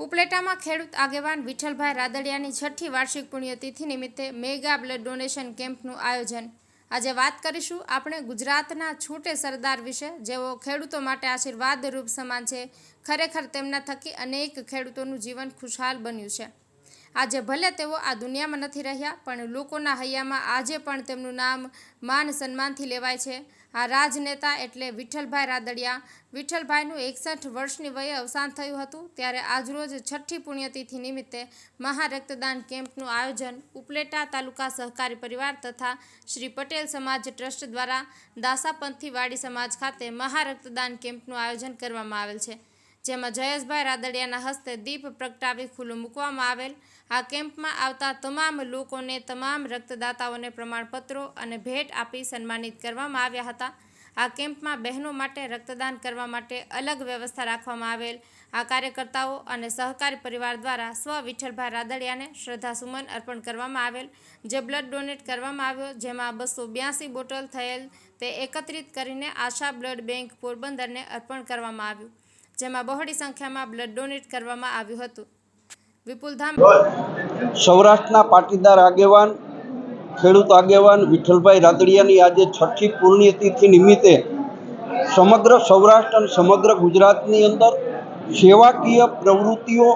ઉપલેટામાં ખેડૂત આગેવાન વિઠ્ઠલભાઈ રાદડિયાની છઠ્ઠી વાર્ષિક પુણ્યતિથિ નિમિત્તે મેગા બ્લડ ડોનેશન કેમ્પનું આયોજન। આજે વાત કરીશું આપણે ગુજરાતના છૂટે સરદાર વિશે, જેઓ ખેડૂતો માટે આશીર્વાદરૂપ સમાન છે। ખરેખર તેમના થકી અનેક ખેડૂતોનું જીવન ખુશહાલ બન્યું છે। આજે ભલે તેઓ આ દુનિયામાં નથી રહ્યા, પણ લોકોના હૈયામાં આજે પણ તેમનું નામ માન સન્માનથી લેવાય છે। આ રાજનેતા એટલે વિઠ્ઠલભાઈ રાદડિયા। વિઠ્ઠલભાઈનું 61 વર્ષની વયે અવસાન થયું હતું, ત્યારે આજરોજ છઠ્ઠી પુણ્યતિથિ નિમિત્તે મહારક્તદાન કેમ્પનું આયોજન ઉપલેટા તાલુકા સહકારી પરિવાર તથા શ્રી પટેલ સમાજ ટ્રસ્ટ દ્વારા દાસાપંથી વાડી સમાજ ખાતે મહારક્તદાન કેમ્પનું આયોજન કરવામાં આવેલ છે, જેમાં જયેશભાઈ રાદડિયાના હસ્તે દીપ પ્રગટાવી ખુલ્લું મૂકવામાં આવેલ। આ કેમ્પમાં આવતા તમામ લોકોને તમામ રક્તદાતાઓને પ્રમાણપત્રો અને ભેટ આપી સન્માનિત કરવામાં આવ્યા હતા। આ કેમ્પમાં બહેનો માટે રક્તદાન કરવા માટે અલગ વ્યવસ્થા રાખવામાં આવેલ। આ કાર્યકર્તાઓ અને સહકારી પરિવાર દ્વારા સ્વ વિઠ્ઠલભાઈ રાદડિયાને શ્રદ્ધાસુમન અર્પણ કરવામાં આવેલ, જે બ્લડ ડોનેટ કરવામાં આવ્યો, જેમાં 282 બોટલ થયેલ તે એકત્રિત કરીને આશા બ્લડ બેંક પોરબંદરને અર્પણ કરવામાં આવ્યું, જેમાં બહોળી સંખ્યામાં બ્લડ ડોનેટ કરવામાં આવ્યું હતું। વિપુલધામ સૌરાષ્ટ્રના પાટીદાર આગેવાન ખેડૂત આગેવાન વિઠ્ઠલભાઈ રાદડિયાની આજે છઠ્ઠી પુણ્યતિથિ નિમિત્તે સમગ્ર સૌરાષ્ટ્ર અને સમગ્ર ગુજરાતની અંદર સેવાકીય પ્રવૃત્તિઓ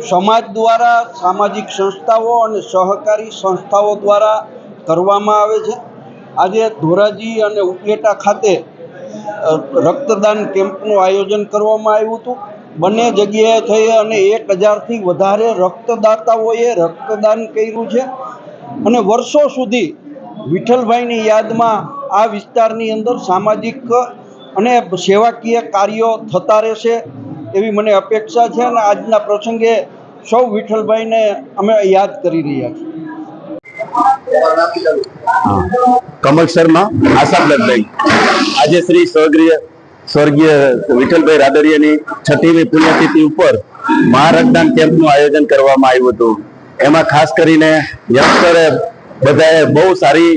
સમાજ દ્વારા, સામાજિક સંસ્થાઓ અને સહકારી સંસ્થાઓ દ્વારા કરવામાં આવે છે। આજે ધોરાજી અને ઉપલેટા ખાતે રક્તદાન કેમ્પનું આયોજન કરવામાં આવ્યું હતું। બંને જગ્યાએ થઈ અને 1000થી વધારે રક્તદાતાઓએ રક્તદાન કર્યું છે અને વર્ષો સુધી વિઠ્ઠલભાઈની યાદમાં આ વિસ્તારની અંદર સામાજિક અને સેવાકીય કાર્યો થતા રહેશે એવી મને અપેક્ષા છે અને આજના પ્રસંગે સૌ વિઠ્ઠલભાઈને અમે યાદ કરી રહ્યા છીએ। કમલ શર્મા, આશા બ્લડ બેંક। આજે શ્રી સ્વર્ગીય વિઠ્ઠલભાઈ રાદડિયાની છઠ્ઠીમી પુણ્યતિથિ ઉપર મહારક્તદાન કેમ્પનું આયોજન કરવામાં આવ્યું હતું। એમાં ખાસ કરીને યંગસ્ટરે બધાએ બહુ સારી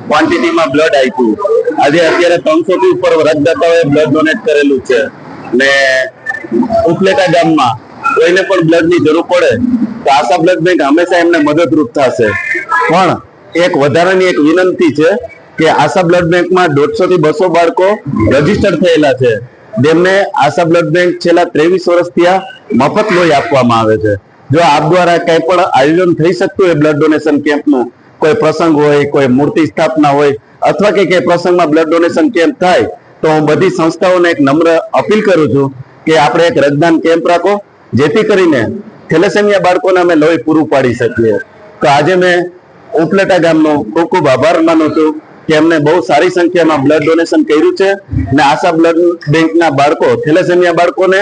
ક્વોન્ટિટીમાં બ્લડ આપ્યું। આજે અત્યારે 300 થી ઉપર રક્તદાતાઓએ બ્લડ ડોનેટ કરેલું છે ને ઉપલેટા ગામમાં કોઈને પણ બ્લડની જરૂર પડે તો આશા બ્લડ બેંક હંમેશા એમને મદદરૂપ થશે। પણ એક વધારાની એક વિનંતી છે કે આશા બ્લડ બેંકમાં 150 થી 200 બાળકો રજીસ્ટર થયેલા છે, જેમને આશા બ્લડ બેંક છેલ્લા 23 વર્ષથી આ મફત લોહી આપવામાં આવે છે। જો આપ દ્વારા કંઈ પણ આયોજન થઈ શકતું હોય બ્લડ ડોનેશન કેમ્પનું, કોઈ પ્રસંગ હોય, કોઈ મૂર્તિ સ્થાપના હોય અથવા કે કઈ પ્રસંગમાં બ્લડ ડોનેશન કેમ્પ થાય, તો હું બધી સંસ્થાઓને એક નમ્ર અપીલ કરું છું કે આપણે એક રક્તદાન કેમ્પ રાખો, જેથી કરીને થેલેસેમિયા બાળકોને અમે લોહી પૂરું પાડી શકીએ। તો આજે મેં ઉપલેટા ગામનો ખૂબ ખૂબ આભાર માનું છું કે એમને બહુ સારી સંખ્યામાં બ્લડ ડોનેશન કર્યું છે અને આશા બ્લડ બેંકના બાળકો, થેલેસેમિયા બાળકોને,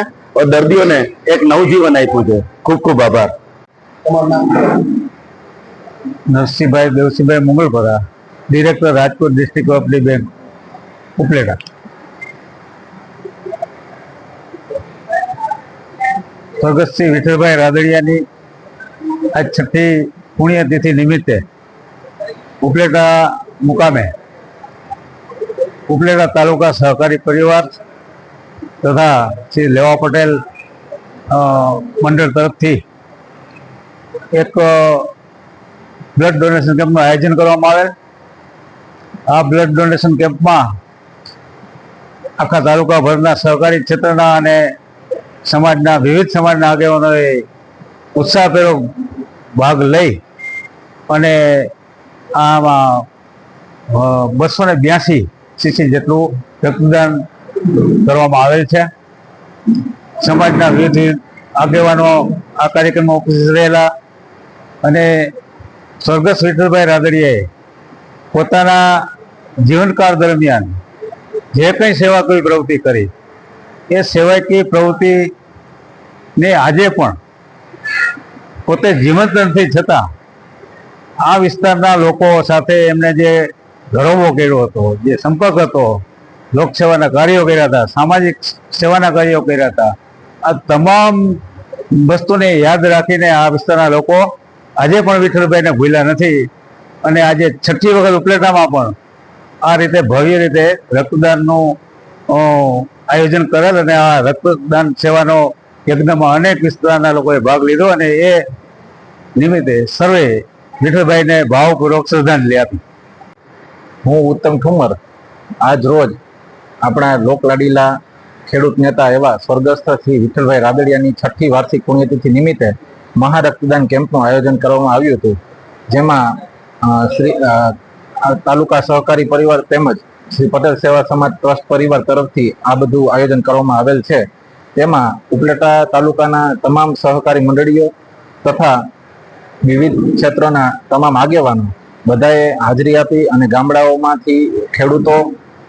દર્દીઓને એક નવજીવન આપ્યું છે। ખૂબ ખૂબ આભાર। Narsinhbhai Devsinhbhai Mangalpara, director Rajkot district cooperative bank Upleta. સ્વર્ગસ્થ શ્રી વિઠ્ઠલભાઈ રાદડિયાની આ છઠ્ઠી પુણ્યતિથિ નિમિત્તે ઉપલેટા મુકામે ઉપલેટા તાલુકા સહકારી પરિવાર તથા શ્રી લેવા પટેલ મંડળ તરફથી એક બ્લડ ડોનેશન કેમ્પનું આયોજન કરવામાં આવેલ। આ બ્લડ ડોનેશન કેમ્પમાં આખા તાલુકાભરના સહકારી ક્ષેત્રના અને સમાજના વિવિધ સમાજના આગેવાનોએ ઉત્સાહભેરો ભાગ લઈ અને આમાં 282 સીસી જેટલું રક્તદાન કરવામાં આવેલ છે। સમાજના વિવિધ આગેવાનો આ કાર્યક્રમમાં ઉપસ્થિત રહેલા અને સ્વર્ગસ્થ વિઠ્ઠલભાઈ રાદડિયાએ પોતાના જીવનકાળ દરમિયાન જે કંઈ સેવાકીય પ્રવૃત્તિ કરી, એ સેવાકીય પ્રવૃત્તિને આજે પણ પોતે જીવંત નથી છતાં આ વિસ્તારના લોકો સાથે એમને જે ઘરોવો કર્યો હતો, જે સંપર્ક હતો, લોકસેવાના કાર્યો કર્યા હતા, સામાજિક સેવાના કાર્યો કર્યા હતા, આ તમામ વસ્તુને યાદ રાખીને આ વિસ્તારના લોકો આજે પણ વિઠ્ઠલભાઈને ભૂલ્યા નથી અને આજે છઠ્ઠી વખત ઉપલેટામાં પણ આ રીતે ભવ્ય રીતે રક્તદાનનું આયોજન કરેલ અને આ રક્તદાન સેવાનો યજ્ઞમાં અનેક વિસ્તારના લોકોએ ભાગ લીધો અને એ નિમિત્તે સર્વે વિઠ્ઠલભાઈને ભાવપૂર્વક શ્રદ્ધાંજલિ આપી. હું ઉત્તમ ઠુમર આજ રોજ આપણા લોકલાડીલા ખેડૂત નેતા એવા સ્વર્ગસ્થ શ્રી વિઠ્ઠલભાઈ રાદડિયાની 6ઠ્ઠી વાર્ષિક પુણ્યતિથિ નિમિત્તે મહારક્તદાન કેમ્પનું આયોજન કરવામાં આવ્યું હતું, જેમાં તાલુકા સહકારી પરિવાર તેમજ શ્રી પટેલ સેવા સમાજ ટ્રસ્ટ પરિવાર તરફથી આ બધું આયોજન કરવામાં આવેલ છે. તેમાં ઉપલેટા તાલુકાના તમામ સહકારી મંડળીઓ તથા વિવિધ ક્ષેત્રના તમામ આગેવાનો બધાએ હાજરી આપી અને ગામડાઓમાંથી ખેડૂતો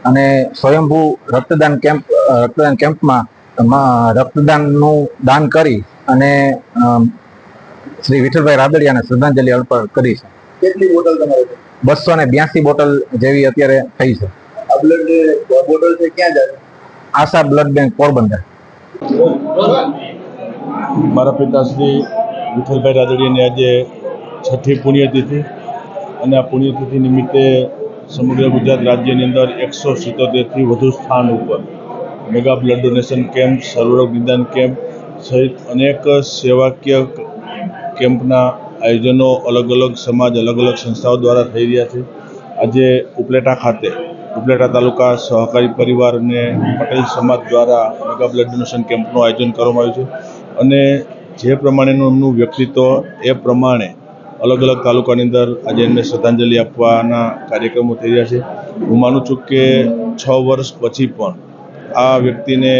અને સ્વયંભૂ રક્તદાન કેમ્પમાં રક્તદાનનું દાન કરી અને શ્રી વિઠ્ઠલભાઈ રાદડિયાને શ્રદ્ધાંજલિ અર્પણ કરી છે. કેટલી બોટલ તમારે? 282 બોટલ જેવી અત્યારે થઈ છે. આ બ્લડ બોટલ છે ક્યાં જાય? આશા બ્લડ બેંક પોરબંદર. મારા પિતાશ્રી વિઠ્ઠલભાઈ રાદડિયાની આજે 6ઠ્ઠી પુણ્યતિથિ અને આ પુણ્યતિથિ નિમિત્તે સમગ્ર ગુજરાત રાજ્યની અંદર 177થી વધુ સ્થાન ઉપર મેગા બ્લડ ડોનેશન કેમ્પ, સર્વરોગ નિદાન કેમ્પ સહિત અનેક સેવાકીય કેમ્પના આયોજનો અલગ અલગ સમાજ, અલગ અલગ સંસ્થાઓ દ્વારા થઈ રહ્યા છે. આજે ઉપલેટા ખાતે ઉપલેટા તાલુકા સહકારી પરિવાર અને પટેલ સમાજ દ્વારા મેગા બ્લડ ડોનેશન કેમ્પનું આયોજન કરવામાં આવ્યું છે અને જે પ્રમાણેનું એમનું વ્યક્તિત્વ એ પ્રમાણે અલગ અલગ તાલુકાની અંદર આજે એમને શ્રદ્ધાંજલિ આપવાના કાર્યક્રમો થઈ રહ્યા છે. હું માનું છું કે 6 વર્ષ પછી પણ આ વ્યક્તિને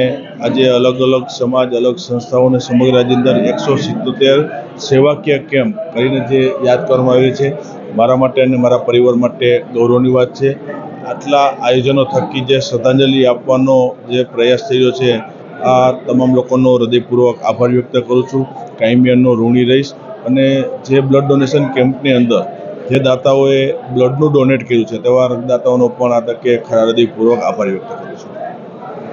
આજે અલગ અલગ સમાજ, અલગ સંસ્થાઓને સમગ્ર રાજ્યની અંદર 177 સેવાકીય કેમ્પ કરીને જે યાદ કરવામાં આવી છે, મારા માટે અને મારા પરિવાર માટે ગૌરવની વાત છે. આટલા આયોજનો થકી જે શ્રદ્ધાંજલિ આપવાનો જે પ્રયાસ થઈ રહ્યો છે, આ તમામ લોકોનો હૃદયપૂર્વક આભાર વ્યક્ત કરું છું. કાયમી એમનો ઋણી રહીશ અને જે બ્લડ ડોનેશન કેમ્પની અંદર જે દાતાઓએ બ્લડનું ડોનેટ કર્યું છે તેવા રક્તદાતાઓનો પણ આ તકે ખરા હૃદયપૂર્વક આભાર વ્યક્ત કરું છું.